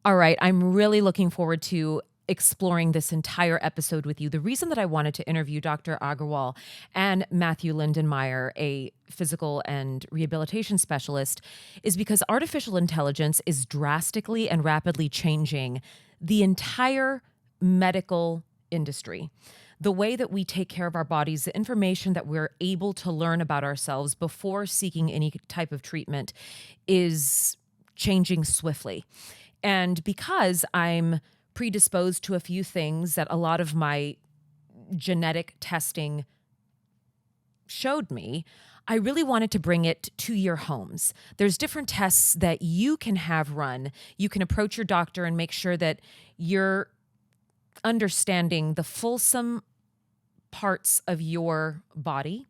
All right, I'm really looking forward to exploring this entire episode with you. The reason that I wanted to interview Dr. Aggarwal and Matthew Lindenmeyer, a physical and rehabilitation specialist, is because artificial intelligence is drastically and rapidly changing the entire medical industry. The way that we take care of our bodies, the information that we're able to learn about ourselves before seeking any type of treatment is changing swiftly. And because I'm predisposed to a few things that a lot of my genetic testing showed me, I really wanted to bring it to your homes. There's different tests that you can have run. You can approach your doctor and make sure that you're understanding the fulsome parts of your body,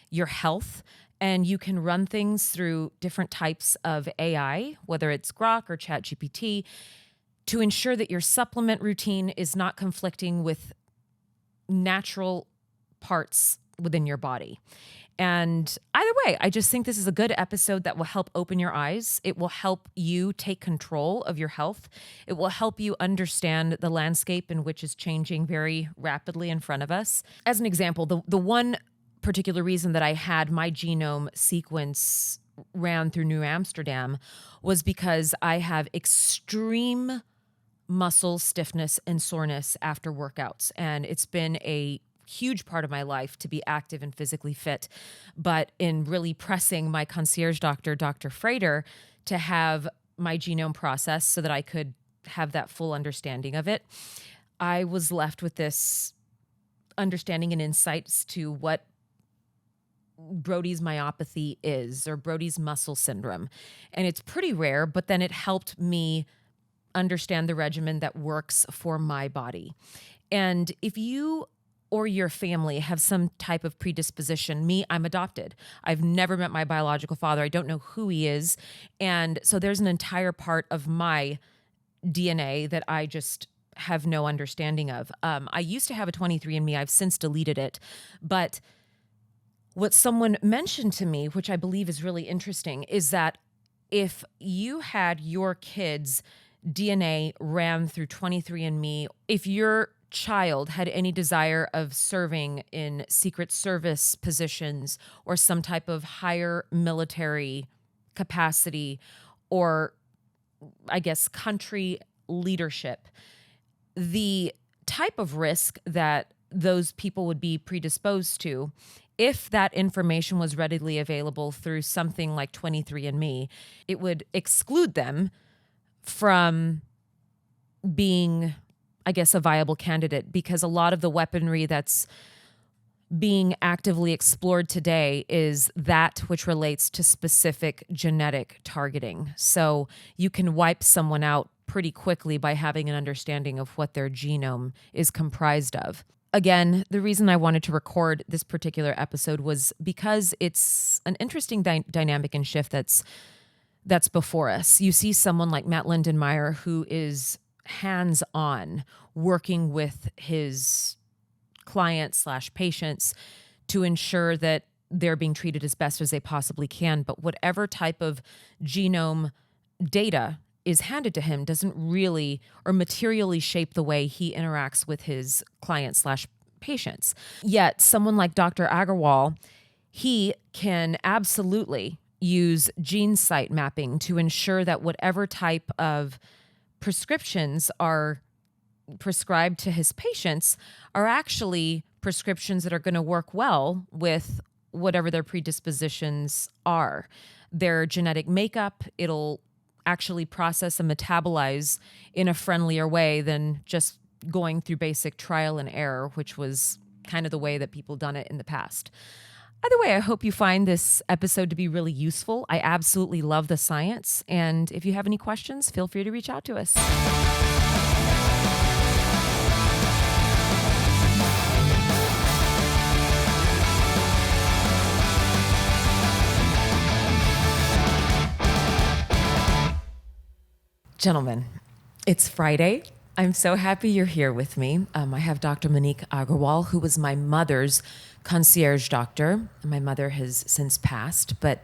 your health, and you can run things through different types of AI, whether it's Grok or ChatGPT, to ensure that your supplement routine is not conflicting with natural parts within your body. And either way, I just think this is a good episode that will help open your eyes. It will help you take control of your health. It will help you understand the landscape in which is changing very rapidly in front of us. As an example, the one particular reason that I had my genome sequence ran through New Amsterdam was because I have extreme muscle stiffness and soreness after workouts. And it's been a huge part of my life to be active and physically fit. But in really pressing my concierge doctor, Dr. Frater, to have my genome processed so that I could have that full understanding of it, I was left with this understanding and insights to what Brody's myopathy is, or Brody's muscle syndrome. And it's pretty rare, but then it helped me understand the regimen that works for my body. And if you or your family have some type of predisposition, I'm adopted. I've never met my biological father. I don't know who he is. And so there's an entire part of my DNA that I just have no understanding of. I used to have a 23andMe. I've since deleted it. But what someone mentioned to me, which I believe is really interesting, is that if you had your kids' DNA ran through 23andMe, if your child had any desire of serving in Secret Service positions or some type of higher military capacity, or I guess country leadership, the type of risk that those people would be predisposed to, if that information was readily available through something like 23andMe, it would exclude them from being, I guess, a viable candidate, because a lot of the weaponry that's being actively explored today is that which relates to specific genetic targeting. So you can wipe someone out pretty quickly by having an understanding of what their genome is comprised of. Again, the reason I wanted to record this particular episode was because it's an interesting dynamic and shift that's before us. You see someone like Matt Lindenmeyer, who is hands-on working with his clients/patients to ensure that they're being treated as best as they possibly can. But whatever type of genome data is handed to him doesn't really or materially shape the way he interacts with his clients/patients. Yet someone like Dr. Aggarwal, he can absolutely use gene site mapping to ensure that whatever type of prescriptions are prescribed to his patients are actually prescriptions that are going to work well with whatever their predispositions are. Their genetic makeup, it'll actually process and metabolize in a friendlier way than just going through basic trial and error, which was kind of the way that people done it in the past. Either way, I hope you find this episode to be really useful. I absolutely love the science. And if you have any questions, feel free to reach out to us. Gentlemen, it's Friday. I'm so happy you're here with me. I have Dr. Manik Aggarwal, who was my mother's concierge doctor. My mother has since passed, but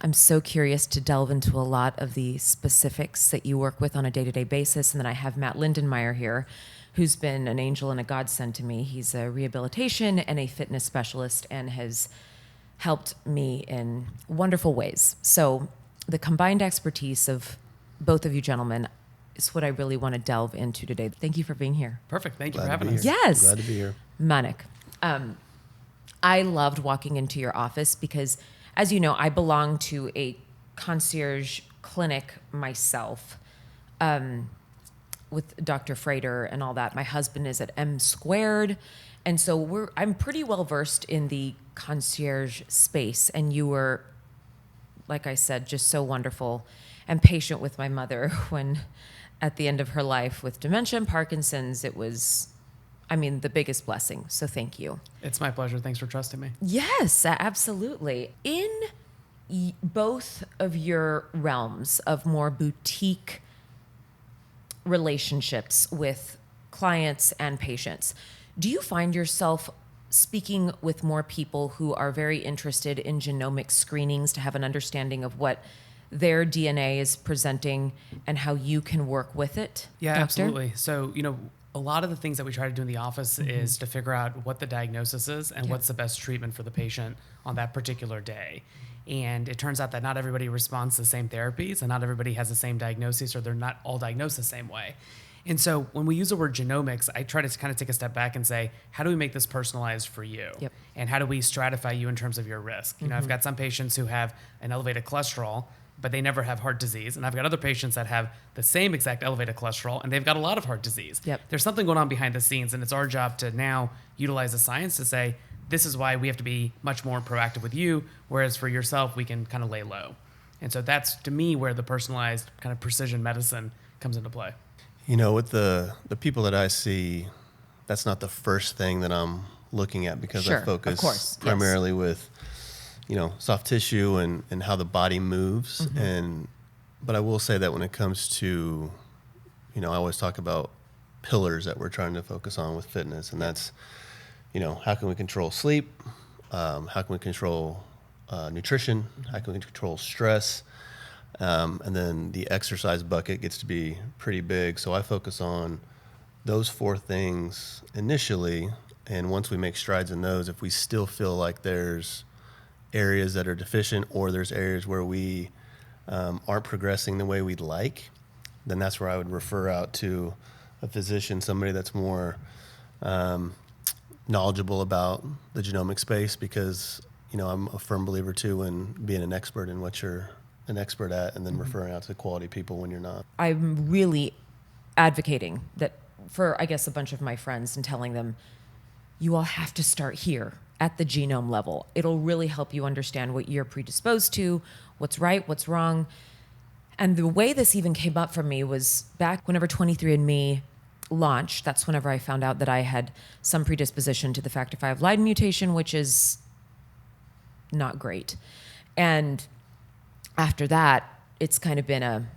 I'm so curious to delve into a lot of the specifics that you work with on a day-to-day basis. And then I have Matt Lindenmeyer here, who's been an angel and a godsend to me. He's a rehabilitation and a fitness specialist and has helped me in wonderful ways. So the combined expertise of both of you gentlemen is what I really want to delve into today. Thank you for being here. Perfect. Thank you for Glad to having be us. here. Yes. Glad to be here. Manik, I loved walking into your office because, as you know, I belong to a concierge clinic myself with Dr. Frater and all that. My husband is at M Squared. And so I'm pretty well versed in the concierge space. And you were, like I said, just so wonderful and patient with my mother when at the end of her life with dementia and Parkinson's, it was, the biggest blessing. So thank you. It's my pleasure. Thanks for trusting me. Yes, absolutely. In both of your realms of more boutique relationships with clients and patients, do you find yourself speaking with more people who are very interested in genomic screenings to have an understanding of what their DNA is presenting and how you can work with it? Yeah, Doctor? absolutely. So, a lot of the things that we try to do in the office is to figure out what the diagnosis is and what's the best treatment for the patient on that particular day. And it turns out that not everybody responds to the same therapies and not everybody has the same diagnosis, or they're not all diagnosed the same way. And so when we use the word genomics, I try to kind of take a step back and say, how do we make this personalized for you? Yep. And how do we stratify you in terms of your risk? I've got some patients who have an elevated cholesterol, but they never have heart disease. And I've got other patients that have the same exact elevated cholesterol, and they've got a lot of heart disease. Yep. There's something going on behind the scenes, and it's our job to now utilize the science to say, this is why we have to be much more proactive with you, whereas for yourself, we can kind of lay low. And so that's, to me, where the personalized kind of precision medicine comes into play. With the people that I see, that's not the first thing that I'm looking at, because Sure, I focus of course, primarily with, soft tissue and how the body moves. But I will say that when it comes to, I always talk about pillars that we're trying to focus on with fitness, and that's, how can we control sleep? How can we control nutrition? How can we control stress? And then the exercise bucket gets to be pretty big. So I focus on those four things initially. And once we make strides in those, if we still feel like there's areas that are deficient, or there's areas where we aren't progressing the way we'd like, then that's where I would refer out to a physician, somebody that's more knowledgeable about the genomic space, because, I'm a firm believer too in being an expert in what you're an expert at, and then referring out to the quality people when you're not. I'm really advocating that for, I guess, a bunch of my friends, and telling them, you all have to start here at the genome level. It'll really help you understand what you're predisposed to, what's right, what's wrong. And the way this even came up for me was back whenever 23andMe launched. That's whenever I found out that I had some predisposition to the factor V Leiden mutation, which is not great. And after that, it's kind of been a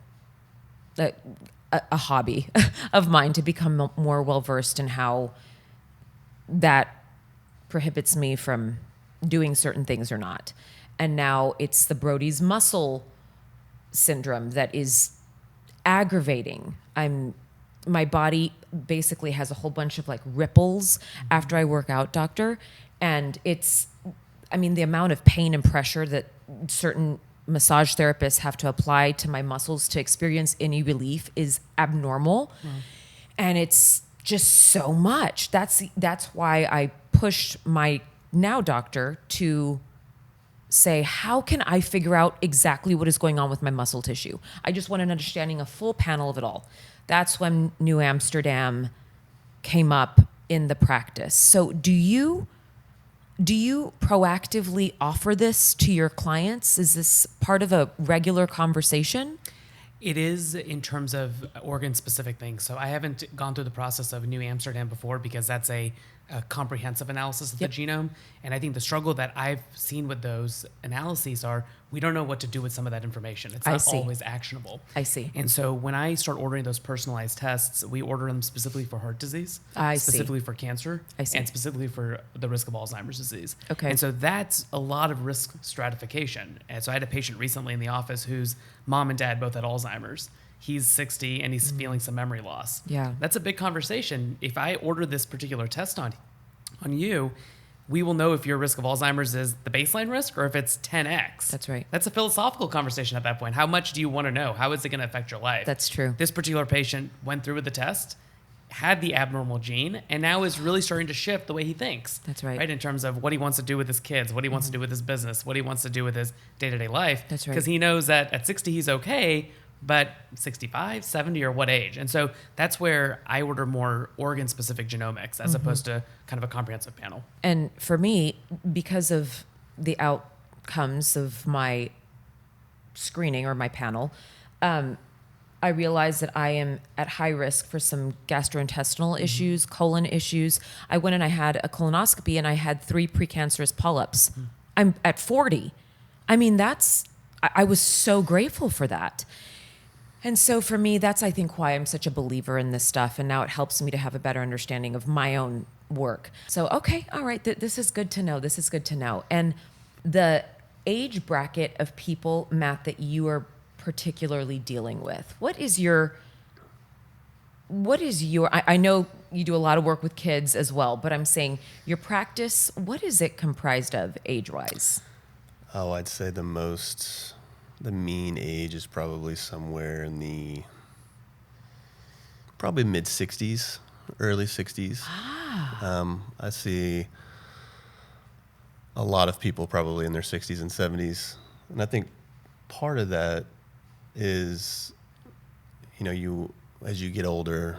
hobby of mine to become more well-versed in how that prohibits me from doing certain things or not. And now it's the Brody's muscle syndrome that is aggravating. My body basically has a whole bunch of like ripples after I work out, doctor. And the amount of pain and pressure that certain massage therapists have to apply to my muscles to experience any relief is abnormal. And it's just so much. That's why I pushed my now doctor to say, how can I figure out exactly what is going on with my muscle tissue? I just want an understanding, a full panel of it all. That's when New Amsterdam came up in the practice. So do you proactively offer this to your clients? Is this part of a regular conversation? It is, in terms of organ-specific things. So I haven't gone through the process of New Amsterdam before, because that's a a comprehensive analysis of the genome. And I think the struggle that I've seen with those analyses are we don't know what to do with some of that information. It's not always actionable. I see. And so when I start ordering those personalized tests, we order them specifically for heart disease, specifically for cancer, and specifically for the risk of Alzheimer's disease. Okay. And so that's a lot of risk stratification. And so I had a patient recently in the office whose mom and dad both had Alzheimer's. He's 60 and he's feeling some memory loss. Yeah. That's a big conversation. If I order this particular test on you, we will know if your risk of Alzheimer's is the baseline risk or if it's 10x. That's right. That's a philosophical conversation at that point. How much do you want to know? How is it going to affect your life? That's true. This particular patient went through with the test, had the abnormal gene, and now is really starting to shift the way he thinks. That's right. Right, in terms of what he wants to do with his kids, what he wants to do with his business, what he wants to do with his day-to-day life. That's right. Because he knows that at 60 he's okay, but 65, 70, or what age? And so that's where I order more organ-specific genomics as opposed to kind of a comprehensive panel. And for me, because of the outcomes of my screening or my panel, I realized that I am at high risk for some gastrointestinal issues, colon issues. I went and I had a colonoscopy and I had 3 precancerous polyps. I'm at 40. I mean, I was so grateful for that. And so for me, that's, I think, why I'm such a believer in this stuff. And now it helps me to have a better understanding of my own work. So, okay, all right, this is good to know. This is good to know. And the age bracket of people, Matt, that you are particularly dealing with, what is your, I know you do a lot of work with kids as well, but I'm saying your practice, what is it comprised of age-wise? Oh, I'd say the mean age is probably somewhere in the probably mid 60s, early 60s. I see a lot of people probably in their 60s and 70s. And I think part of that is, as you get older,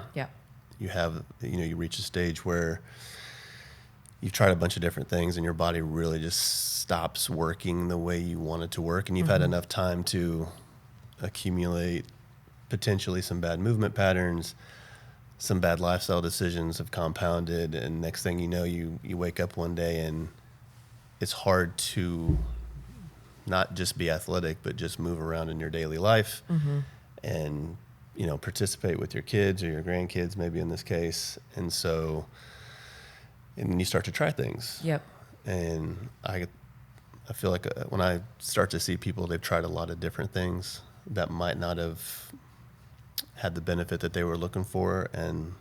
you reach a stage where you've tried a bunch of different things and your body really just stops working the way you want it to work. And you've had enough time to accumulate potentially some bad movement patterns, some bad lifestyle decisions have compounded. And next thing you know, you wake up one day and it's hard to not just be athletic, but just move around in your daily life and, participate with your kids or your grandkids, maybe in this case. And then you start to try things. Yep. And I feel like when I start to see people, they've tried a lot of different things that might not have had the benefit that they were looking for, and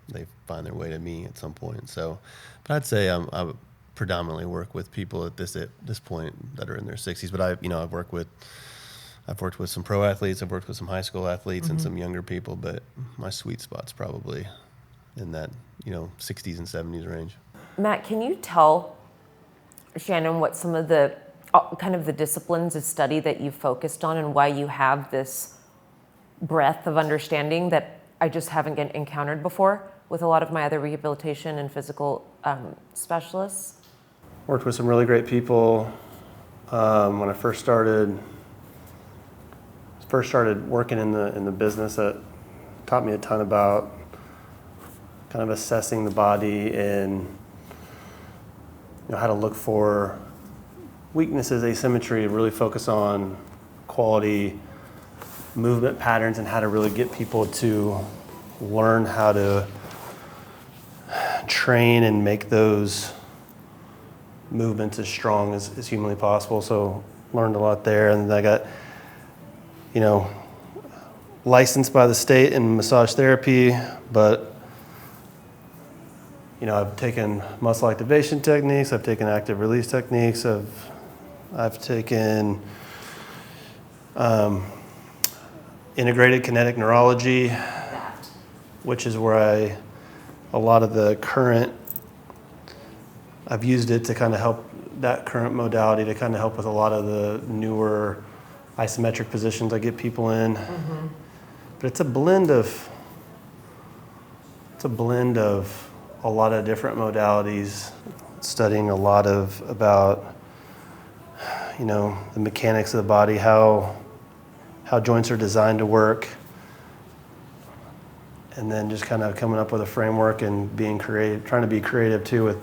they find their way to me at some point. So, but I'd say I predominantly work with people at this point that are in their 60s. But I've worked with some pro athletes, I've worked with some high school athletes and some younger people, but my sweet spot's probably in that 60s and 70s range. Matt, can you tell Shannon what some of the kind of the disciplines of study that you've focused on and why you have this breadth of understanding that I just haven't encountered before with a lot of my other rehabilitation and physical specialists? Worked with some really great people. When I first started working in the business, that taught me a ton about kind of assessing the body and how to look for weaknesses, asymmetry, really focus on quality movement patterns and how to really get people to learn how to train and make those movements as strong as humanly possible. So learned a lot there. And I got, licensed by the state in massage therapy, but I've taken muscle activation techniques, I've taken active release techniques, I've taken integrated kinetic neurology, which is where a lot of the current, I've used it to kind of help that current modality to kind of help with a lot of the newer isometric positions I get people in. But it's a blend of a lot of different modalities, studying a lot about the mechanics of the body, how joints are designed to work, and then just kind of coming up with a framework and being creative, trying to be creative too with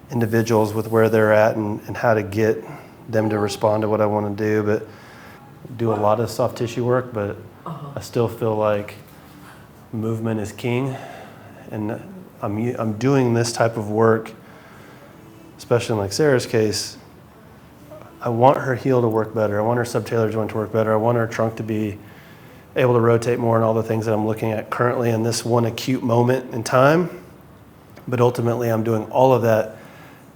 individuals with where they're at and how to get them to respond to what I want to do. But do a lot of soft tissue work, but I still feel like movement is king, and I'm doing this type of work, especially in like Sarah's case. I want her heel to work better. I want her subtalar joint to work better. I want her trunk to be able to rotate more, and all the things that I'm looking at currently in this one acute moment in time. But ultimately, I'm doing all of that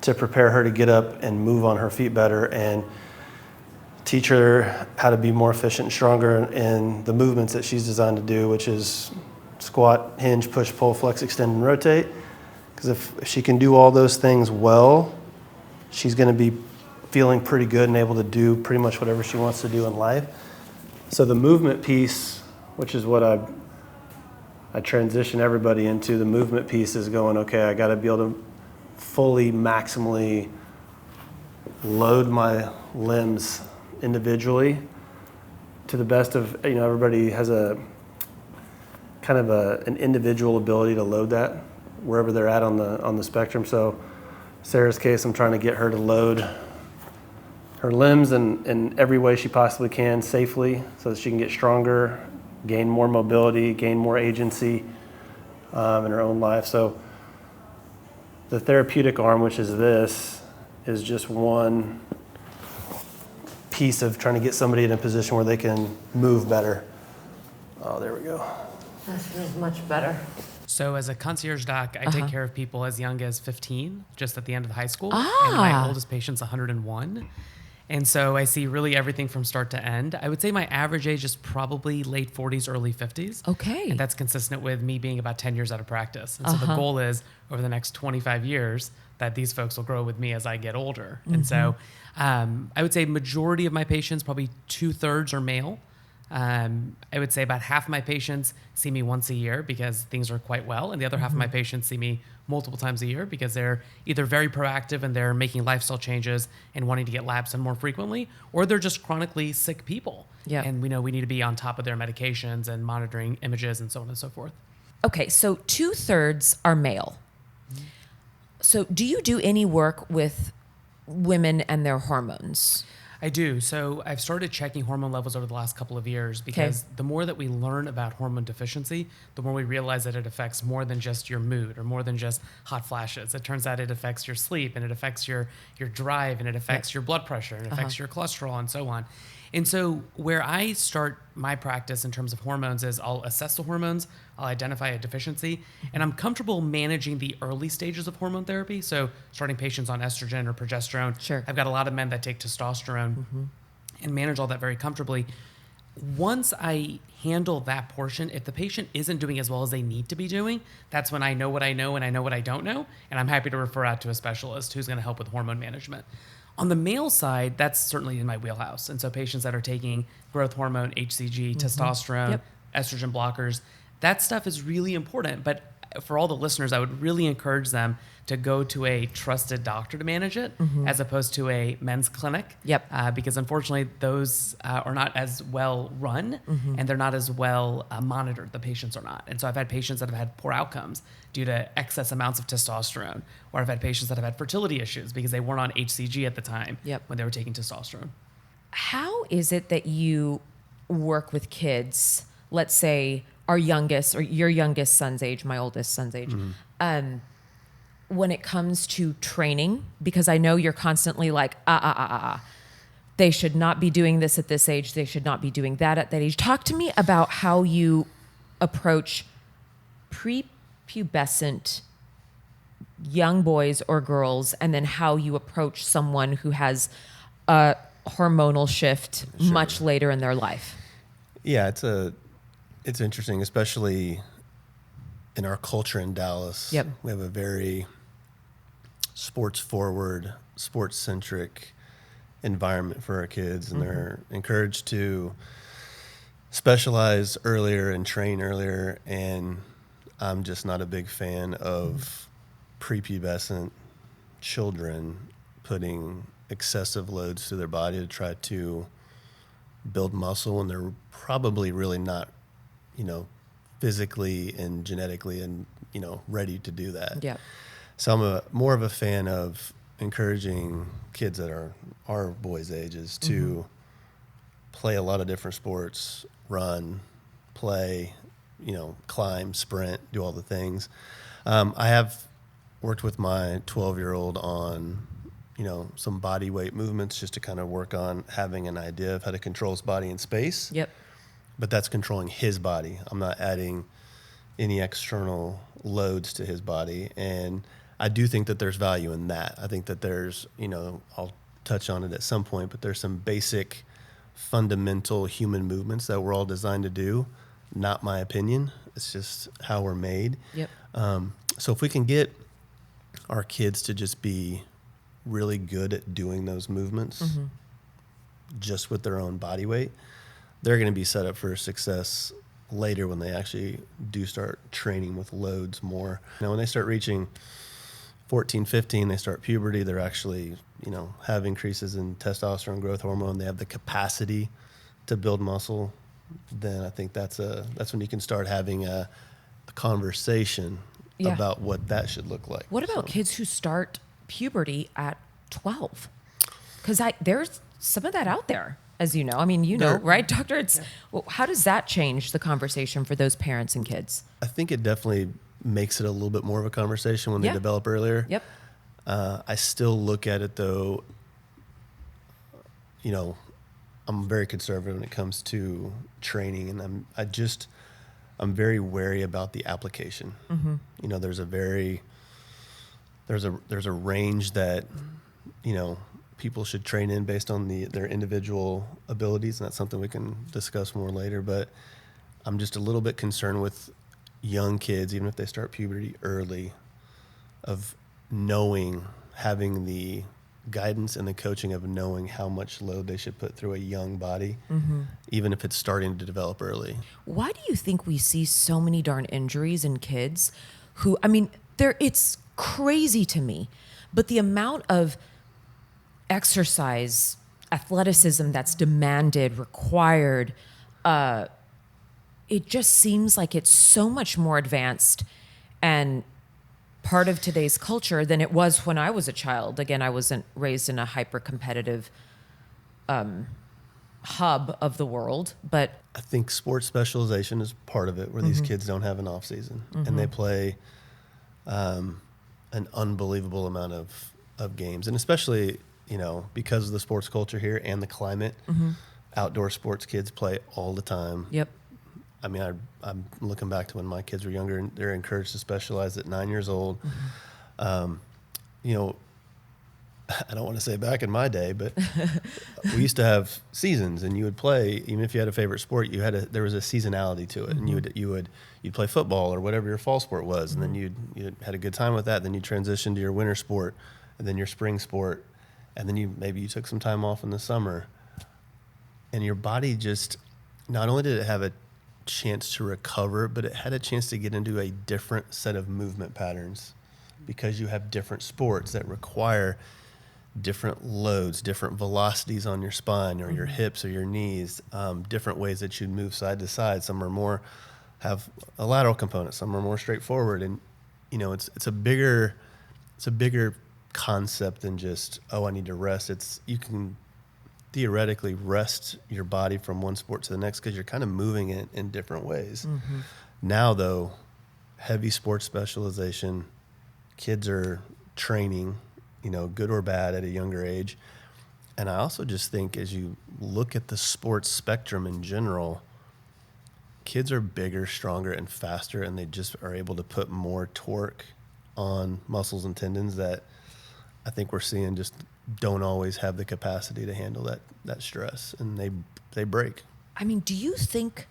to prepare her to get up and move on her feet better and teach her how to be more efficient and stronger in the movements that she's designed to do, which is squat, hinge, push, pull, flex, extend, and rotate. Because if she can do all those things well, she's going to be feeling pretty good and able to do pretty much whatever she wants to do in life. So the movement piece, which is what I transition everybody into, the movement piece is going, okay, I got to be able to fully, maximally load my limbs individually to the best of, everybody has a kind of an individual ability to load that wherever they're at on the spectrum. So Sarah's case, I'm trying to get her to load her limbs in every way she possibly can safely so that she can get stronger, gain more mobility, gain more agency in her own life. So the therapeutic arm, which is this, is just one piece of trying to get somebody in a position where they can move better. Oh, there we go. That feels much better. So as a concierge doc, I take care of people as young as 15, just at the end of high school. Ah. And my oldest patient's 101. And so I see really everything from start to end. I would say my average age is probably late 40s, early 50s. Okay. And that's consistent with me being about 10 years out of practice. And so the goal is over the next 25 years that these folks will grow with me as I get older. And so I would say majority of my patients, probably 2/3 are male. I would say about half of my patients see me once a year because things are quite well. And the other half of my patients see me multiple times a year because they're either very proactive and they're making lifestyle changes and wanting to get labs done more frequently, or they're just chronically sick people. Yeah. And we know we need to be on top of their medications and monitoring images and so on and so forth. Okay, so 2/3 are male. So do you do any work with women and their hormones? I do. So I've started checking hormone levels over the last couple of years because the more that we learn about hormone deficiency, the more we realize that it affects more than just your mood or more than just hot flashes. It turns out it affects your sleep and it affects your drive and it affects your blood pressure and it affects your cholesterol and so on. And so where I start my practice in terms of hormones is I'll assess the hormones, I'll identify a deficiency, and I'm comfortable managing the early stages of hormone therapy. So starting patients on estrogen or progesterone. Sure. I've got a lot of men that take testosterone and manage all that very comfortably. Once I handle that portion, if the patient isn't doing as well as they need to be doing, that's when I know what I know and I know what I don't know, and I'm happy to refer out to a specialist who's going to help with hormone management. On the male side, that's certainly in my wheelhouse. And so patients that are taking growth hormone, HCG, testosterone, estrogen blockers, that stuff is really important. But for all the listeners, I would really encourage them to go to a trusted doctor to manage it as opposed to a men's clinic. Because unfortunately, those are not as well run and they're not as well monitored. The patients are not. And so I've had patients that have had poor outcomes due to excess amounts of testosterone, or I've had patients that have had fertility issues because they weren't on HCG at the time when they were taking testosterone. How is it that you work with kids, let's say our youngest or your youngest son's age, my oldest son's age, when it comes to training? Because I know you're constantly like, they should not be doing this at this age. They should not be doing that at that age. Talk to me about how you approach pre-pubescent young boys or girls, and then how you approach someone who has a hormonal shift much later in their life. Yeah, it's interesting, especially in our culture in Dallas. We have a very sports forward, sports centric environment for our kids, and they're encouraged to specialize earlier and train earlier. And I'm just not a big fan of prepubescent children putting excessive loads to their body to try to build muscle when they're probably really not, physically and genetically and, ready to do that. Yeah. So I'm more of a fan of encouraging kids that are our boys' ages to play a lot of different sports, run, play, climb, sprint, do all the things. I have worked with my 12-year-old on, some body weight movements just to kind of work on having an idea of how to control his body in space. Yep. But that's controlling his body. I'm not adding any external loads to his body. And I do think that there's value in that. I think that there's, I'll touch on it at some point, but there's some basic fundamental human movements that we're all designed to do. Not my opinion. It's just how we're made. Yep. So if we can get our kids to just be really good at doing those movements just with their own body weight, they're going to be set up for success later when they actually do start training with loads more. When they start reaching 14, 15, they start puberty, they're actually, have increases in testosterone, growth hormone, they have the capacity to build muscle, then I think that's when you can start having a conversation about what that should look like. What about kids who start puberty at 12? Because there's some of that out there, as you know. I mean, right, Doctor? Well, how does that change the conversation for those parents and kids? I think it definitely makes it a little bit more of a conversation when they develop earlier. Yep. I still look at it though, I'm very conservative when it comes to training, and I'm very wary about the application. There's a range that, people should train in based on their individual abilities, and that's something we can discuss more later. But I'm just a little bit concerned with young kids, even if they start puberty early, of having the guidance and the coaching of knowing how much load they should put through a young body, even if it's starting to develop early. Why do you think we see so many darn injuries in kids who, it's crazy to me, but the amount of exercise, athleticism that's demanded, required, it just seems like it's so much more advanced and part of today's culture than it was when I was a child. Again, I wasn't raised in a hyper-competitive hub of the world, but I think sports specialization is part of it, where these kids don't have an off season and they play an unbelievable amount of games, and especially because of the sports culture here and the climate, outdoor sports kids play all the time. Yep. I mean, I'm looking back to when my kids were younger, and they're encouraged to specialize at 9 years old. I don't want to say back in my day, but we used to have seasons, and you would play, even if you had a favorite sport, there was a seasonality to it, and you'd play football or whatever your fall sport was, and then you had a good time with that. Then you transitioned to your winter sport, and then your spring sport, and then maybe you took some time off in the summer, and your body just, not only did it have a chance to recover, but it had a chance to get into a different set of movement patterns, because you have different sports that require different loads, different velocities on your spine or your hips or your knees, different ways that you move side to side. Some are have a lateral component, some are more straightforward, and it's a bigger concept than just, I need to rest. You can theoretically rest your body from one sport to the next, because you're kind of moving it in different ways. Now though, heavy sports specialization, kids are training, good or bad, at a younger age. And I also just think, as you look at the sports spectrum in general, kids are bigger, stronger, and faster, and they just are able to put more torque on muscles and tendons that I think we're seeing just don't always have the capacity to handle that stress, and they break. Do you think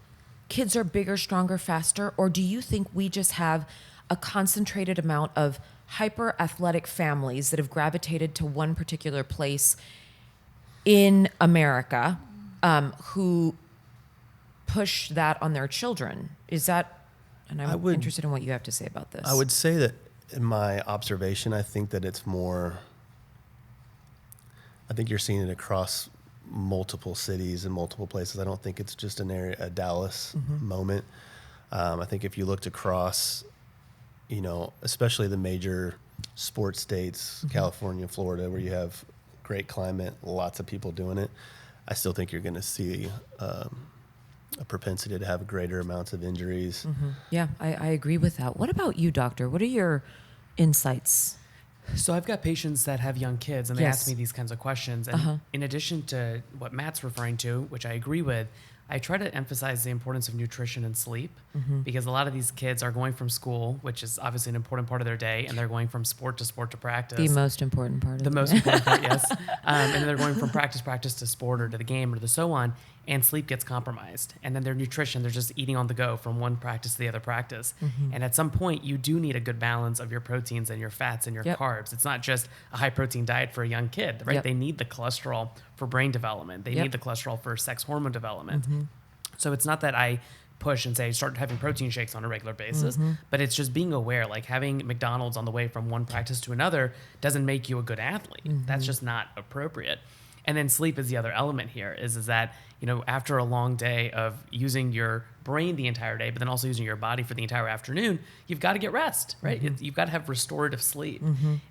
kids are bigger, stronger, faster, or do you think we just have a concentrated amount of hyper athletic families that have gravitated to one particular place in America, who push that on their children? Is that, and I'm interested in what you have to say about this. I would say that in my observation, I think that it's more, I think you're seeing it across multiple cities and multiple places. I don't think it's just a Dallas moment. I think if you looked across, especially the major sports states, California, Florida, where you have great climate, lots of people doing it, I still think you're going to see a propensity to have greater amounts of injuries. Yeah, I agree with that. What about you, doctor? What are your insights? So I've got patients that have young kids, and they Yes. ask me these kinds of questions. And in addition to what Matt's referring to, which I agree with, I try to emphasize the importance of nutrition and sleep, because a lot of these kids are going from school, which is obviously an important part of their day, and they're going from sport to practice. The most important part of The most important part, yes. And then they're going from practice to sport or to the game or to so on, and sleep gets compromised. And then their nutrition, they're just eating on the go from one practice to the other practice. And at some point, you do need a good balance of your proteins and your fats and your carbs. It's not just a high protein diet for a young kid, right? They need the cholesterol for brain development. They need the cholesterol for sex hormone development. So it's not that I push and say start having protein shakes on a regular basis, but it's just being aware, like having McDonald's on the way from one practice to another doesn't make you a good athlete. That's just not appropriate. And then sleep is the other element here, is that, after a long day of using your brain the entire day, but then also using your body for the entire afternoon, you've got to get rest, right? You've got to have restorative sleep.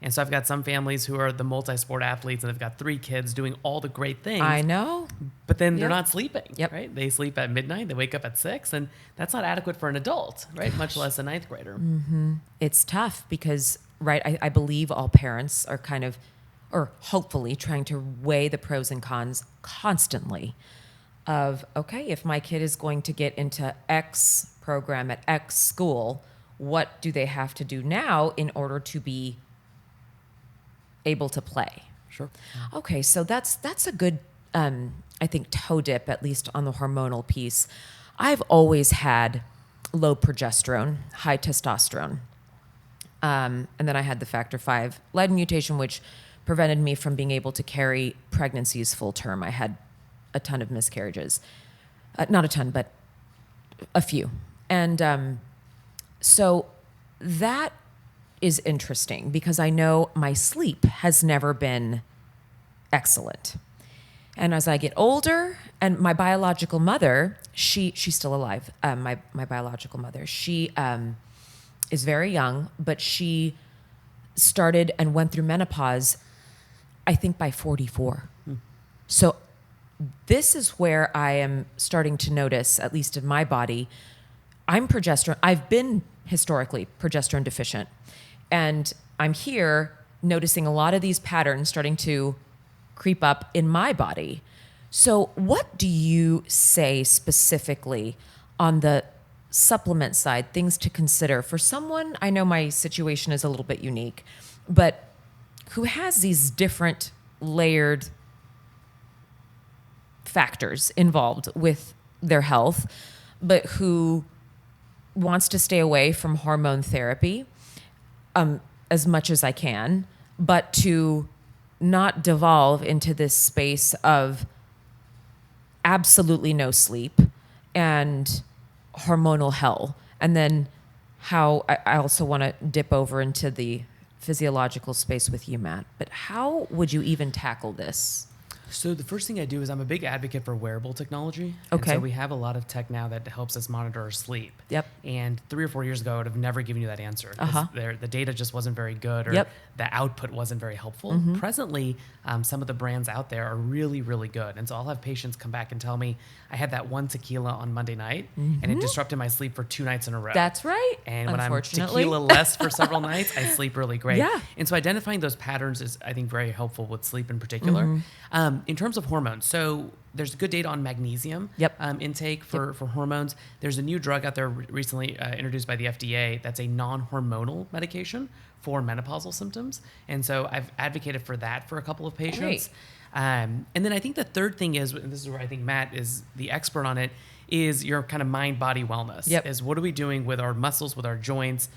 And so I've got some families who are the multi-sport athletes, and they've got 3 kids doing all the great things. I know. But then they're not sleeping, Yep. right? They sleep at midnight, they wake up at 6, and that's not adequate for an adult, right? Much less a 9th grader. It's tough because, right, I believe all parents are kind of, or hopefully trying to weigh the pros and cons constantly of, okay, if my kid is going to get into X program at X school, what do they have to do now in order to be able to play? Sure. Okay, so that's a good, I think, toe dip, at least on the hormonal piece. I've always had low progesterone, high testosterone. And then I had the factor V lead mutation, which prevented me from being able to carry pregnancies full term. I had a ton of miscarriages. Not a ton, but a few. And so that is interesting because I know my sleep has never been excellent. And as I get older, and my biological mother, she's still alive, my biological mother, she is very young, but she started and went through menopause, I think, by 44. So this is where I am starting to notice, at least in my body, I've been historically progesterone deficient. And I'm here noticing a lot of these patterns starting to creep up in my body. So what do you say specifically on the supplement side, things to consider for someone, I know my situation is a little bit unique, but who has these different layered factors involved with their health, but who wants to stay away from hormone therapy as much as I can, but to not devolve into this space of absolutely no sleep and hormonal hell. And then how I also want to dip over into the physiological space with you, Matt, but how would you even tackle this? So the first thing I do is I'm a big advocate for wearable technology. Okay. And so we have a lot of tech now that helps us monitor our sleep. Yep. And 3 or 4 years ago, I would have never given you that answer. 'Cause the data just wasn't very good, or the output wasn't very helpful. Presently, some of the brands out there are really, really good. And so I'll have patients come back and tell me, I had that one tequila on Monday night, and it disrupted my sleep for 2 nights in a row. That's right. And when I'm Unfortunately. tequila less for several nights, I sleep really great. Yeah. And so identifying those patterns is, I think, very helpful with sleep in particular. In terms of hormones, so there's good data on magnesium intake for hormones. There's a new drug out there recently introduced by the FDA that's a non-hormonal medication for menopausal symptoms. And so I've advocated for that for a couple of patients. And then I think the third thing is, and this is where I think Matt is the expert on it, is your kind of mind-body wellness. Is what are we doing with our muscles, with our joints,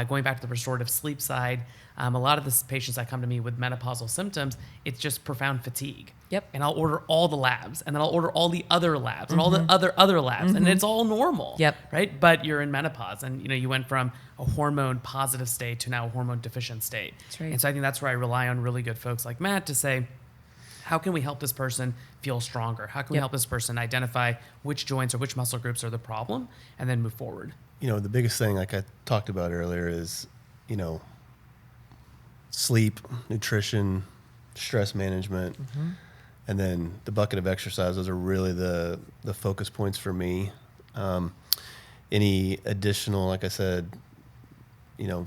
going back to the restorative sleep side. A lot of the patients that come to me with menopausal symptoms, it's just profound fatigue. And I'll order all the labs, and then I'll order all the other labs, and all the other labs, and it's all normal. Right? But you're in menopause, and you went from a hormone positive state to now a hormone deficient state. That's right. And so I think that's where I rely on really good folks like Matt to say, how can we help this person feel stronger? How can we help this person identify which joints or which muscle groups are the problem and then move forward? the biggest thing, like I talked about earlier, is, sleep, nutrition, stress management, and then the bucket of exercise. Those are really the focus points for me. Any additional, like I said,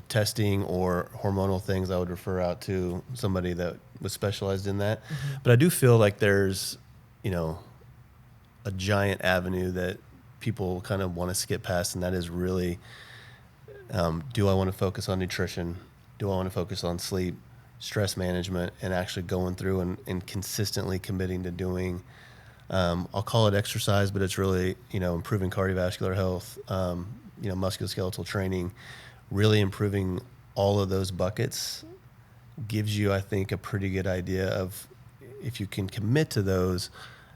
testing or hormonal things, I would refer out to somebody that was specialized in that. But I do feel like there's, a giant avenue that people kind of want to skip past, and that is really, do I want to focus on nutrition? Do I want to focus on sleep, stress management, and actually going through and consistently committing to doing, I'll call it exercise, but it's really, improving cardiovascular health, musculoskeletal training, really improving all of those buckets gives you, I think, a pretty good idea of, if you can commit to those,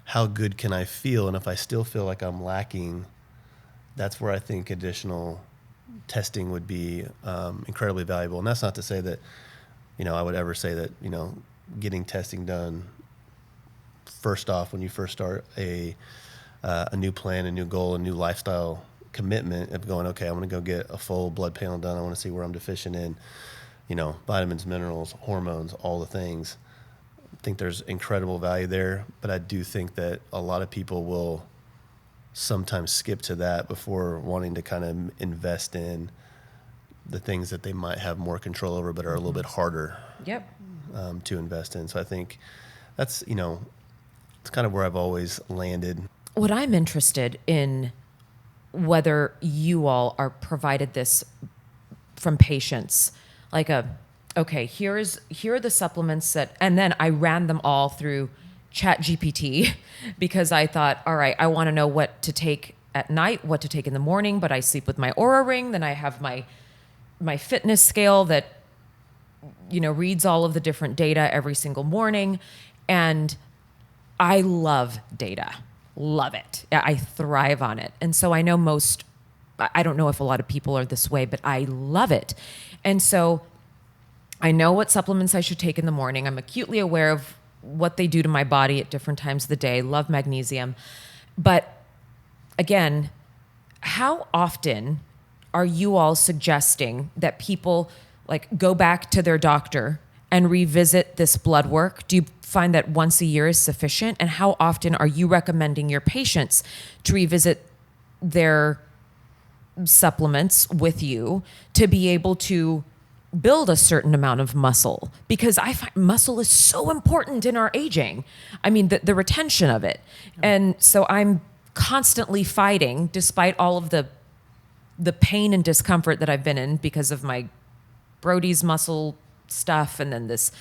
how good can I feel? And if I still feel like I'm lacking, that's where I think additional testing would be incredibly valuable. And that's not to say that, I would ever say that, getting testing done first off when you first start a new plan, a new goal, a new lifestyle commitment of going, okay, I'm going to go get a full blood panel done. I want to see where I'm deficient in, vitamins, minerals, hormones, all the things. I think there's incredible value there, but I do think that a lot of people will sometimes skip to that before wanting to kind of invest in the things that they might have more control over, but are a little bit harder to invest in. So I think that's, it's kind of where I've always landed. What I'm interested in, whether you all are provided this from patients, like here are the supplements that, and then I ran them all through ChatGPT because I thought, all right, I want to know what to take at night, what to take in the morning, but I sleep with my Oura Ring. Then I have my fitness scale that, reads all of the different data every single morning. And I love data. Love it. I thrive on it. And so I know I don't know if a lot of people are this way, but I love it. And so I know what supplements I should take in the morning. I'm acutely aware of what they do to my body at different times of the day. Love magnesium. But again, how often are you all suggesting that people go back to their doctor and revisit this blood work? Do you find that once a year is sufficient? And how often are you recommending your patients to revisit their supplements with you to be able to build a certain amount of muscle? Because I find muscle is so important in our aging. I mean, the retention of it. And so I'm constantly fighting, despite all of the pain and discomfort that I've been in because of my Brody's muscle stuff, and then this,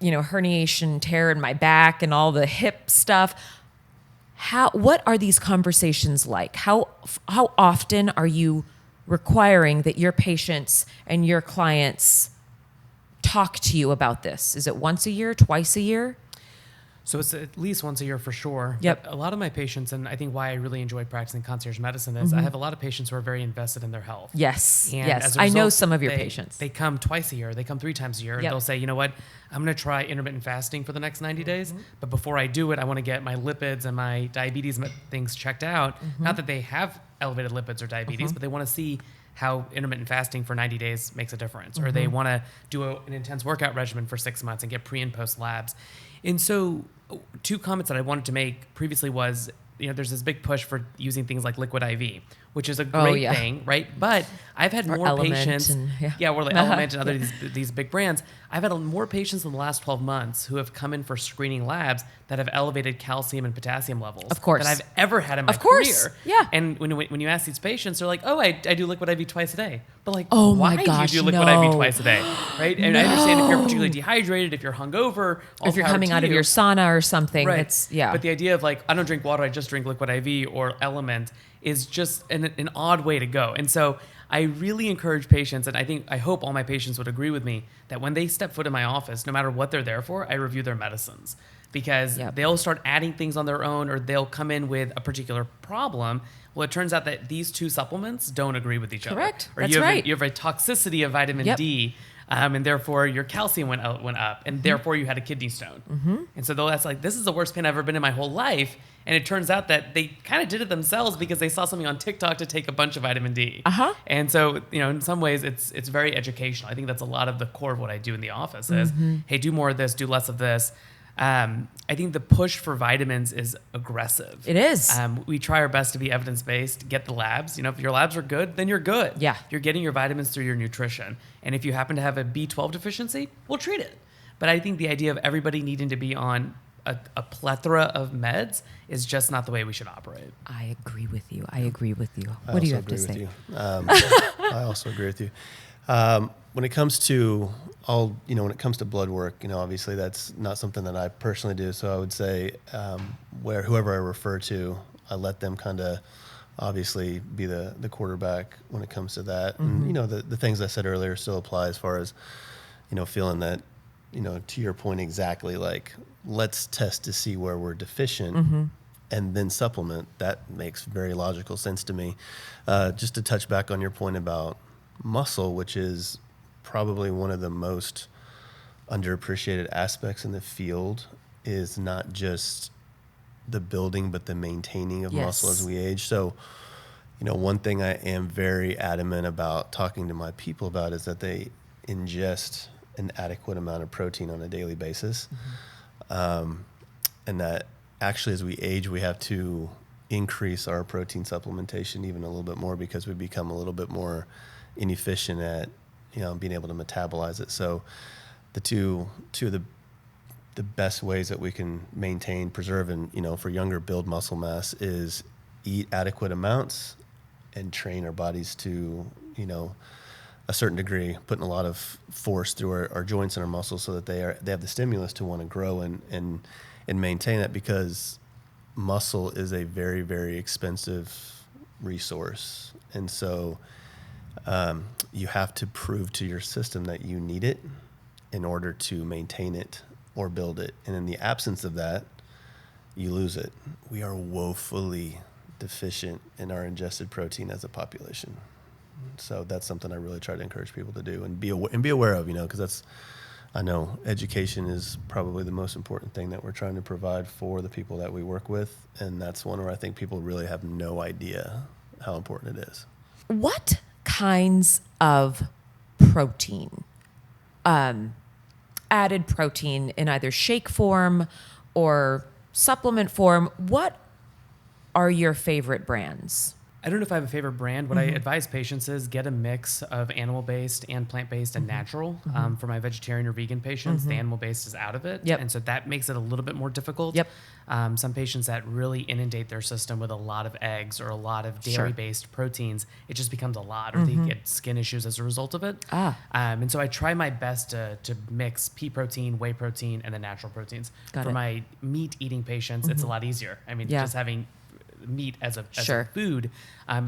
herniation tear in my back and all the hip stuff. What are these conversations like? How often are you requiring that your patients and your clients talk to you about this? Is it once a year, twice a year? So it's at least once a year for sure. Yep. But a lot of my patients, and I think why I really enjoy practicing concierge medicine is I have a lot of patients who are very invested in their health. Yes. And yes. as a I know result, some of your patients. They come twice a year. They come 3 times a year. And they'll say, you know what, I'm going to try intermittent fasting for the next 90 days. But before I do it, I want to get my lipids and my diabetes things checked out. Not that they have elevated lipids or diabetes, but they want to see how intermittent fasting for 90 days makes a difference. Or they want to do an intense workout regimen for 6 months and get pre and post labs. And so 2 comments that I wanted to make previously was, there's this big push for using things like liquid IV, which is a great thing, right? But I've had more patients, or like Element and other these big brands. I've had more patients in the last 12 months who have come in for screening labs that have elevated calcium and potassium levels, of course, that I've ever had in my career. Yeah. And when you ask these patients, they're like, "Oh, I do liquid IV twice a day." But like, why do you do liquid IV twice a day, right? And I understand if you're particularly dehydrated, if you're hungover, if you're coming out of your sauna or something, right? But the idea of I don't drink water, I just drink liquid IV or Element is just an odd way to go. And so I really encourage patients, and I hope all my patients would agree with me, that when they step foot in my office, no matter what they're there for, I review their medicines. Because they'll start adding things on their own, or they'll come in with a particular problem. Well, it turns out that these 2 supplements don't agree with each other. Correct. Or That's you right. You have a toxicity of vitamin D and therefore your calcium went up, and therefore you had a kidney stone. And so that's like, this is the worst pain I've ever been in my whole life. And it turns out that they kind of did it themselves because they saw something on TikTok to take a bunch of vitamin D. And so, in some ways, it's very educational. I think that's a lot of the core of what I do in the office is, hey, do more of this, do less of this. I think the push for vitamins is aggressive. It is. We try our best to be evidence-based, get the labs. If your labs are good, then you're good. Yeah. You're getting your vitamins through your nutrition. And if you happen to have a B12 deficiency, we'll treat it. But I think the idea of everybody needing to be on a plethora of meds is just not the way we should operate. I agree with you. What do you have to say? I also agree with you. When it comes to when it comes to blood work, obviously that's not something that I personally do. So I would say whoever I refer to, I let them kind of obviously be the quarterback when it comes to that. And, the things I said earlier still apply as far as, feeling that, to your point exactly, like, let's test to see where we're deficient and then supplement. That makes very logical sense to me. Just to touch back on your point about muscle, which is probably one of the most underappreciated aspects in the field, is not just the building, but the maintaining of muscle as we age. So, one thing I am very adamant about talking to my people about is that they ingest an adequate amount of protein on a daily basis. And that actually as we age, we have to increase our protein supplementation even a little bit more because we become a little bit more inefficient at, being able to metabolize it. So the two of the best ways that we can maintain, preserve, and, for younger build muscle mass is eat adequate amounts and train our bodies to, a certain degree, putting a lot of force through our joints and our muscles so that they have the stimulus to want to grow and maintain that, because muscle is a very, very expensive resource. And so you have to prove to your system that you need it in order to maintain it or build it. And in the absence of that, you lose it. We are woefully deficient in our ingested protein as a population. So that's something I really try to encourage people to do and be aware of, because I know education is probably the most important thing that we're trying to provide for the people that we work with. And that's one where I think people really have no idea how important it is. What kinds of protein, added protein in either shake form or supplement form, what are your favorite brands? I don't know if I have a favorite brand. What I advise patients is get a mix of animal-based and plant-based and natural. For my vegetarian or vegan patients, the animal-based is out of it. And so that makes it a little bit more difficult. Some patients that really inundate their system with a lot of eggs or a lot of dairy-based proteins, it just becomes a lot, or they get skin issues as a result of it. And so I try my best to mix pea protein, whey protein, and the natural proteins. For my meat-eating patients, it's a lot easier. I mean, just having meat as a food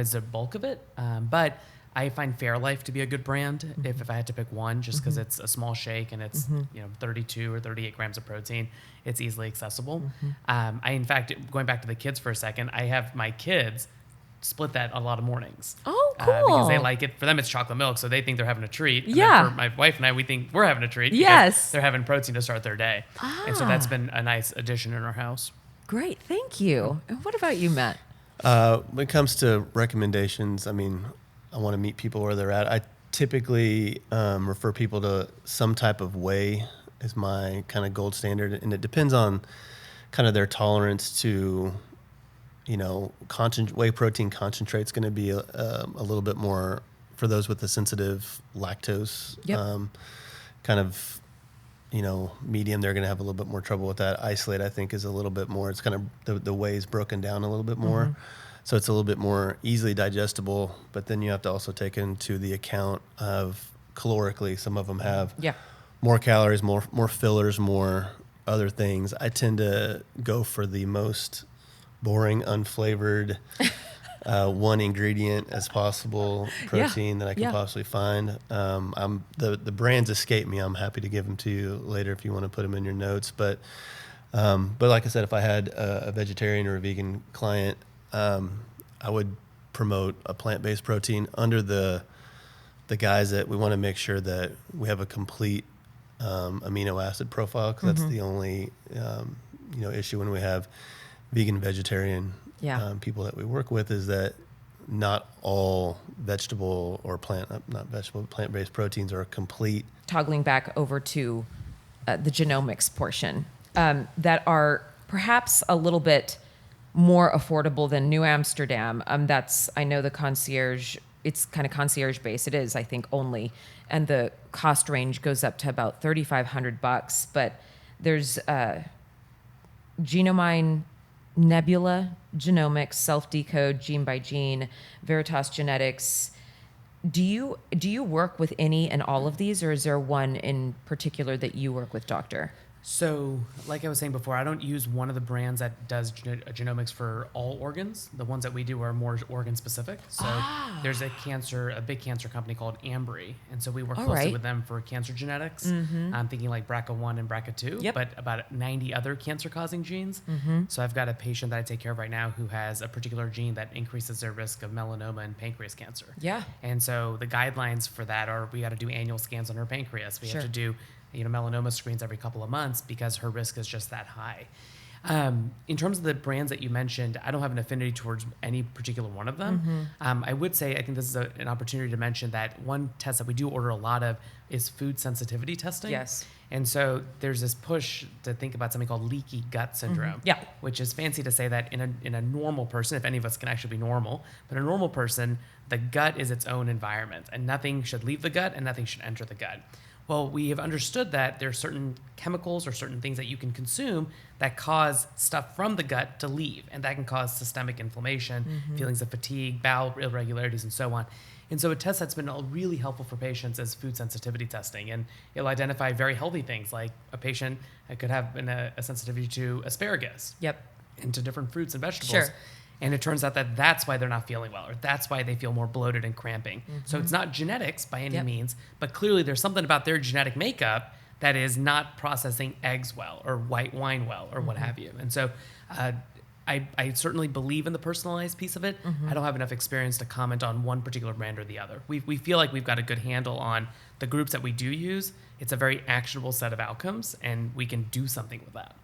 is the bulk of it. But I find Fairlife to be a good brand if I had to pick one, just because it's a small shake and it's 32 or 38 grams of protein. It's easily accessible. I, in fact, going back to the kids for a second, I have my kids split that a lot of mornings. Oh, cool. Because they like it. For them, it's chocolate milk, so they think they're having a treat. And then for my wife and I, we think we're having a treat. Because they're having protein to start their day. And so that's been a nice addition in our house. Great, thank you. And what about you, Matt? When it comes to recommendations, I mean, I want to meet people where they're at. I typically refer people to some type of whey as my kind of gold standard, and it depends on kind of their tolerance to, whey protein concentrate's going to be a little bit more for those with a sensitive lactose kind of. Medium, they're going to have a little bit more trouble with that. Isolate, I think, is a little bit more, it's kind of, the whey is broken down a little bit more. So it's a little bit more easily digestible, but then you have to also take into the account of calorically, some of them have more calories, more fillers, more other things. I tend to go for the most boring, unflavored, one ingredient as possible protein that I can possibly find. The brands escape me. I'm happy to give them to you later if you want to put them in your notes. But like I said, if I had a vegetarian or a vegan client, I would promote a plant-based protein under the the guys that we want to make sure that we have a complete amino acid profile, because that's the only issue when we have vegan, vegetarian people that we work with, is that not all vegetable or plant-based proteins are complete. Toggling back over to the genomics portion, that are perhaps a little bit more affordable than New Amsterdam. I know the concierge, it's kind of concierge based. It is, I think, only, and the cost range goes up to about $3,500. But there's Genome, Nebula, Genomics, Self-Decode, Gene by Gene, Veritas Genetics. Do you work with any and all of these, or is there one in particular that you work with, doctor? So, like I was saying before, I don't use one of the brands that does genomics for all organs. The ones that we do are more organ specific. So there's a big cancer company called Ambry, and so we work closely with them for cancer genetics. I'm thinking like BRCA1 and BRCA2, but about 90 other cancer causing genes. So I've got a patient that I take care of right now who has a particular gene that increases their risk of melanoma and pancreas cancer. Yeah. And so the guidelines for that are, we got to do annual scans on her pancreas. We have to do melanoma screens every couple of months because her risk is just that high. In terms of the brands that you mentioned, I don't have an affinity towards any particular one of them. I would say, I think this is an opportunity to mention that one test that we do order a lot of is food sensitivity testing. Yes. And so there's this push to think about something called leaky gut syndrome, which is fancy to say that in a normal person, if any of us can actually be normal, but a normal person, the gut is its own environment, and nothing should leave the gut and nothing should enter the gut. Well, we have understood that there are certain chemicals or certain things that you can consume that cause stuff from the gut to leave, and that can cause systemic inflammation, feelings of fatigue, bowel irregularities, and so on. And so a test that's been really helpful for patients is food sensitivity testing, and it'll identify very healthy things, like a patient could have a sensitivity to asparagus, and to different fruits and vegetables. And it turns out that that's why they're not feeling well, or that's why they feel more bloated and cramping. So it's not genetics by any means, but clearly there's something about their genetic makeup that is not processing eggs well, or white wine well, or what have you. And so I certainly believe in the personalized piece of it. I don't have enough experience to comment on one particular brand or the other. We feel like we've got a good handle on the groups that we do use. It's a very actionable set of outcomes, and we can do something with that.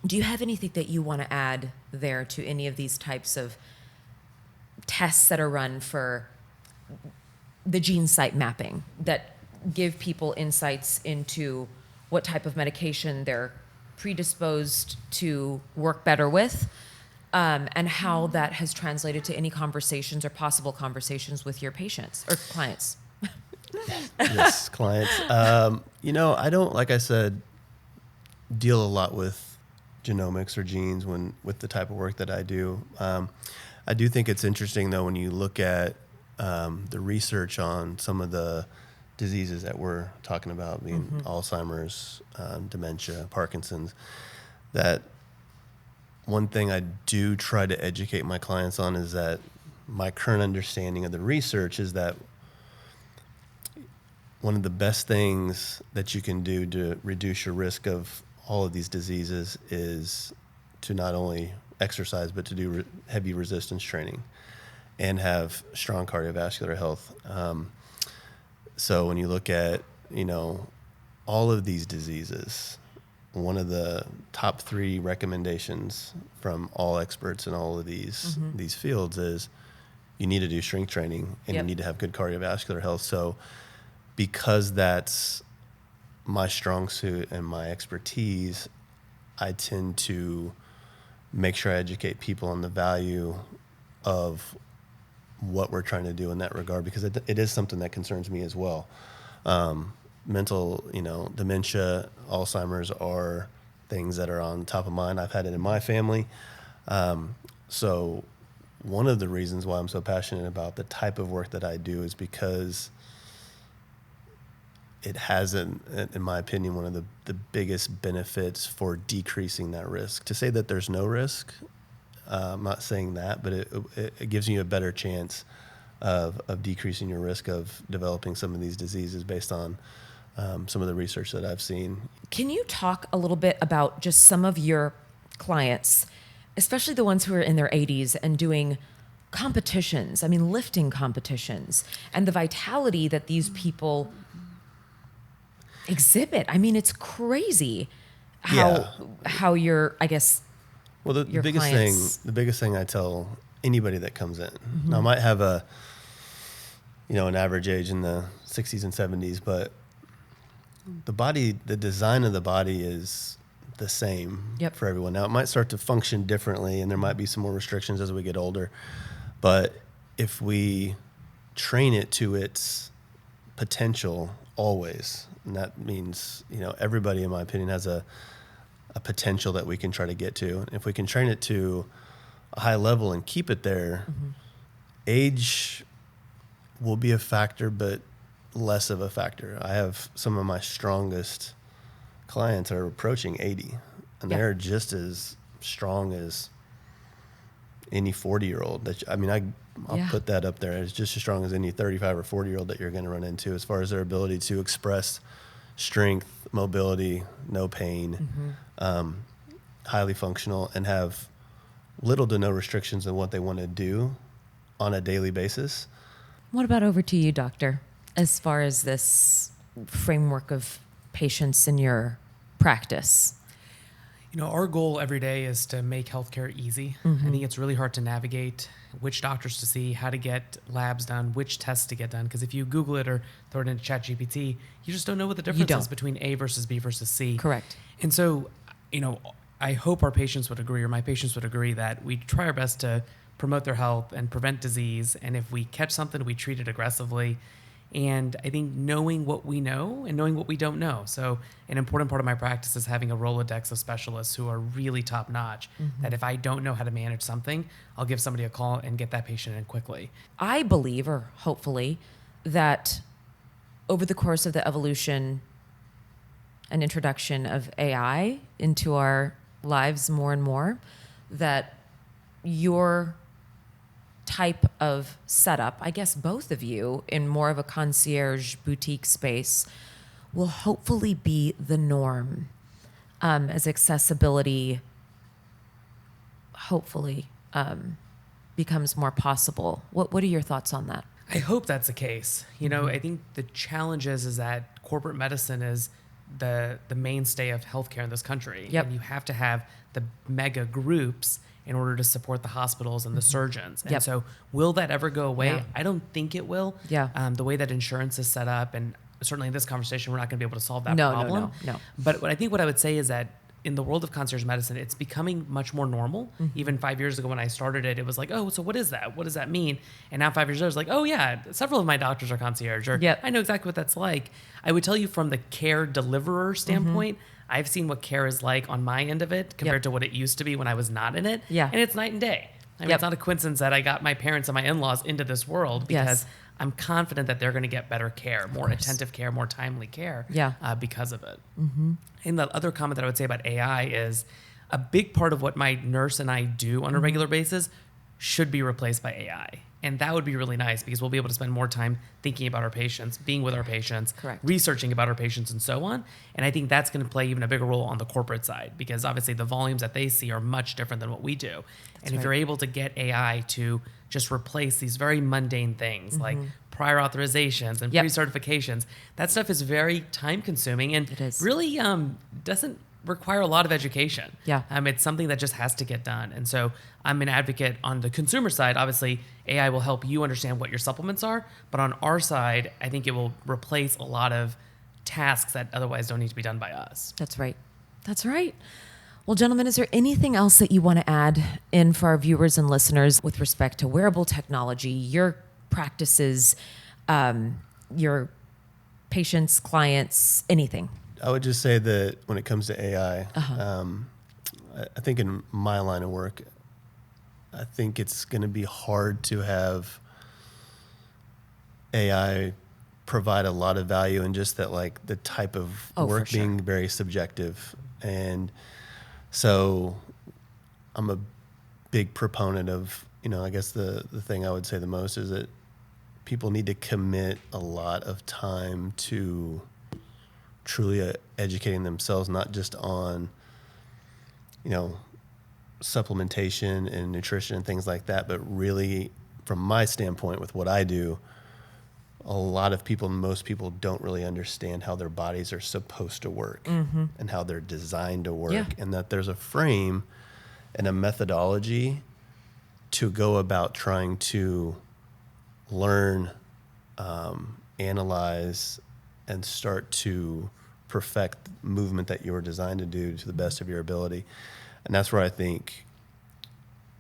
Do you have anything that you want to add there to any of these types of tests that are run for the gene site mapping that give people insights into what type of medication they're predisposed to work better with, and how that has translated to any conversations or possible conversations with your patients or clients? Yes, clients. I don't, like I said, deal a lot with genomics or genes with the type of work that I do. I do think it's interesting, though, when you look at the research on some of the diseases that we're talking about, being Alzheimer's, dementia, Parkinson's, that one thing I do try to educate my clients on is that my current understanding of the research is that one of the best things that you can do to reduce your risk of all of these diseases is to not only exercise, but to do heavy resistance training and have strong cardiovascular health. So when you look at, all of these diseases, one of the top 3 recommendations from all experts in all of these fields is you need to do strength training, and you need to have good cardiovascular health. So because that's my strong suit and my expertise, I tend to make sure I educate people on the value of what we're trying to do in that regard, because it is something that concerns me as well. Mental, dementia, Alzheimer's are things that are on top of mind. I've had it in my family. So one of the reasons why I'm so passionate about the type of work that I do is because it has, in my opinion, one of the biggest benefits for decreasing that risk. To say that there's no risk, I'm not saying that, but it gives you a better chance of decreasing your risk of developing some of these diseases based on some of the research that I've seen. Can you talk a little bit about just some of your clients, especially the ones who are in their 80s and doing competitions, I mean, lifting competitions, and the vitality that these people exhibit. I mean, it's crazy how you're, I guess, Well, the biggest thing I tell anybody that comes in, now I might have an average age in the 60s and 70s, but the design of the body is the same for everyone. Now it might start to function differently, and there might be some more restrictions as we get older, but if we train it to its potential always, and that means, everybody, in my opinion, has a potential that we can try to get to. If we can train it to a high level and keep it there, age will be a factor, but less of a factor. I have some of my strongest clients are approaching 80, and they're just as strong as any 40-year-old. I'll put that up there. It's just as strong as any 35 or 40-year-old that you're going to run into as far as their ability to express strength, mobility, no pain, highly functional, and have little to no restrictions in what they want to do on a daily basis. What about over to you, doctor, as far as this framework of patients in your practice? Our goal every day is to make healthcare easy. I think it's really hard to navigate which doctors to see, how to get labs done, which tests to get done. Because if you Google it or throw it into ChatGPT, you just don't know what the difference is between A versus B versus C. Correct. And so, I hope our patients would agree, or my patients would agree, that we try our best to promote their health and prevent disease. And if we catch something, we treat it aggressively. And I think knowing what we know and knowing what we don't know. So an important part of my practice is having a Rolodex of specialists who are really top notch, that if I don't know how to manage something, I'll give somebody a call and get that patient in quickly. I believe, or hopefully, that over the course of the evolution and introduction of AI into our lives more and more, that your type of setup, I guess both of you, in more of a concierge boutique space, will hopefully be the norm, as accessibility hopefully becomes more possible. What are your thoughts on that? I hope that's the case. I think the challenge is that corporate medicine is the mainstay of healthcare in this country. And you have to have the mega groups in order to support the hospitals and the surgeons. And so will that ever go away? Yeah. I don't think it will. The way that insurance is set up, and certainly in this conversation, we're not going to be able to solve that problem. No. But what I would say is that in the world of concierge medicine, it's becoming much more normal. Even 5 years ago when I started it, it was like, oh, so what is that? What does that mean? And now 5 years later, it's like, oh yeah, several of my doctors are concierge, or I know exactly what that's like. I would tell you from the care deliverer standpoint, I've seen what care is like on my end of it compared to what it used to be when I was not in it. And it's night and day. I mean, it's not a coincidence that I got my parents and my in-laws into this world, because I'm confident that they're going to get better care, more attentive care, more timely care because of it. And the other comment that I would say about AI is a big part of what my nurse and I do on a regular basis should be replaced by AI. And that would be really nice, because we'll be able to spend more time thinking about our patients, being with our patients, researching about our patients, and so on. And I think that's going to play even a bigger role on the corporate side, because obviously the volumes that they see are much different than what we do. And if you're able to get AI to just replace these very mundane things like prior authorizations and pre-certifications, that stuff is very time consuming and really doesn't require a lot of education. It's something that just has to get done. And so I'm an advocate on the consumer side. Obviously, AI will help you understand what your supplements are. But on our side, I think it will replace a lot of tasks that otherwise don't need to be done by us. That's right. Well, gentlemen, is there anything else that you want to add in for our viewers and listeners with respect to wearable technology, your practices, your patients, clients, anything? I would just say that when it comes to AI, I think in my line of work, I think it's going to be hard to have AI provide a lot of value in just that, like the type of work being very subjective. And so I'm a big proponent of, I guess the thing I would say the most is that people need to commit a lot of time to truly educating themselves, not just on, supplementation and nutrition and things like that, but really from my standpoint with what I do, most people don't really understand how their bodies are supposed to work and how they're designed to work, and that there's a frame and a methodology to go about trying to learn, analyze, and start to perfect movement that you were designed to do to the best of your ability. And that's where I think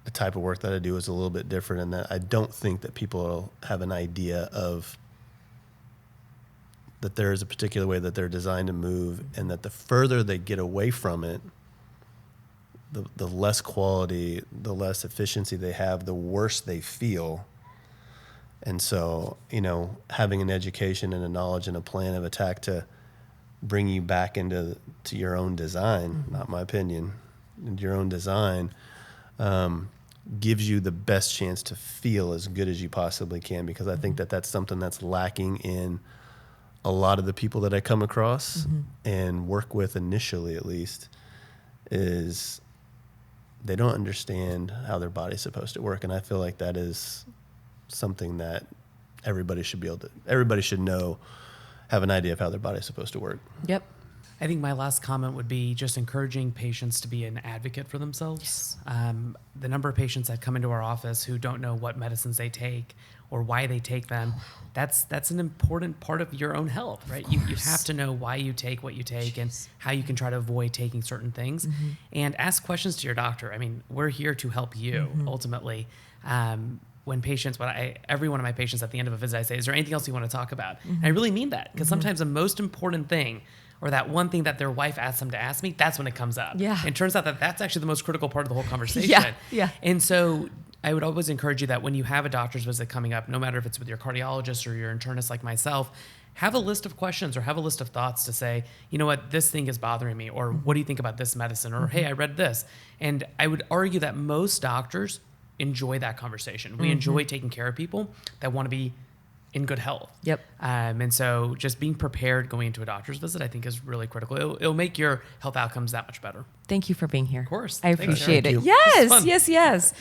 the type of work that I do is a little bit different, in that I don't think that people have an idea of that there is a particular way that they're designed to move, and that the further they get away from it, the less quality, the less efficiency they have, the worse they feel. And so, having an education and a knowledge and a plan of attack to bring you back to your own design, not my opinion, your own design, gives you the best chance to feel as good as you possibly can, because I think that that's something that's lacking in a lot of the people that I come across and work with initially, at least, is they don't understand how their body's supposed to work. And I feel like that is something that everybody should know, have an idea of how their body's supposed to work. Yep. I think my last comment would be just encouraging patients to be an advocate for themselves. The number of patients that come into our office who don't know what medicines they take or why they take them, that's an important part of your own health, right? You have to know why you take what you take and how you can try to avoid taking certain things. And ask questions to your doctor. I mean, we're here to help you ultimately. When patients, every one of my patients at the end of a visit, I say, is there anything else you want to talk about? And I really mean that, because sometimes the most important thing, or that one thing that their wife asked them to ask me, that's when it comes up. Yeah. And it turns out that that's actually the most critical part of the whole conversation. Yeah. And so I would always encourage you that when you have a doctor's visit coming up, no matter if it's with your cardiologist or your internist like myself, have a list of questions or have a list of thoughts to say, you know what, this thing is bothering me, or what do you think about this medicine? Or, hey, I read this. And I would argue that most doctors enjoy that conversation. We enjoy taking care of people that want to be in good health. Yep. And so just being prepared going into a doctor's visit, I think, is really critical. It'll make your health outcomes that much better. Thank you for being here. Of course. I Thanks, appreciate Sarah. it. Thank you. Yes, It's fun. yes.